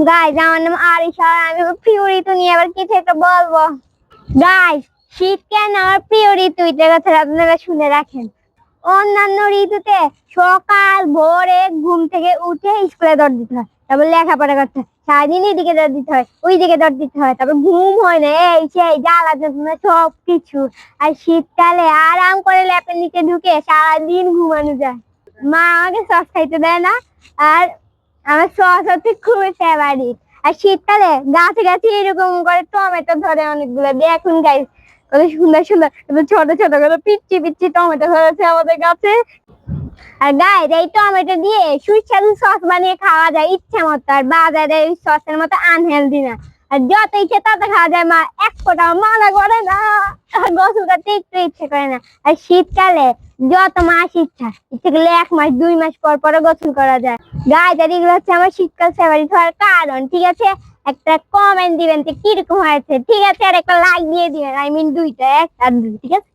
Guys আমার নাম আরিশা, আমি প্রিয় ঋতু নিয়ে আবার কিছু একটা বলবো। গাইস শীত কেন আমার প্রিয় ঋতু, এটা কথা আপনারা শুনে রাখেন। অন্যান্য ঋতুতে সকাল ভোরে ঘুম থেকে উঠে স্কুলে দৌড় দিতে হয়, তারপর লেখাপড়া করতে হয়, সারাদিন এদিকে দৌড় দিতে হয় ওই দিকে দৌড় দিতে হয়, তারপর ঘুম হয় না, এই সেই জ্বালা যন্ত্রণা সবকিছু। আর শীতকালে আরাম করে ল্যাপের নিচে ঢুকে সারাদিন ঘুমানো যায়। মা আমাকে সস খাইতে দেয় না, আর আমার সস হচ্ছে খুবই ফেভারিট। আর শীতকালে গাছে গাছে এরকম করে টমেটো ধরে অনেকগুলো, দেখুন গাইস কত সুন্দর সুন্দর ছোট ছোট করে পিচ্ছি পিচ্ছি টমেটো ধরেছে আমাদের গাছে। আর গাইস এই টমেটো দিয়ে সুস্বাদু সস বানিয়ে খাওয়া যায় ইচ্ছে মতো, আর বাজারে ওই সসের মতো আনহেলদি না। আর যত ইচ্ছে তত খাওয়া যায়, মা এক ফোঁটাও মানা করে না, আর গোসল করতে একটু ইচ্ছে করে না। আর শীতকালে যত মাস ইচ্ছে করলে 1 মাস 2 মাস পর পরে গোসল করা যায়। গাইস আর এগুলো হচ্ছে আমার শীতকাল ফেভারিট হওয়ার কারণ, ঠিক আছে? একটা কমেন্ট দিবেন যে কিরকম হয়েছে, ঠিক আছে? আর একটা লাইক দিয়ে দিবেন, I mean 2টা 1 আর 2, ঠিক আছে?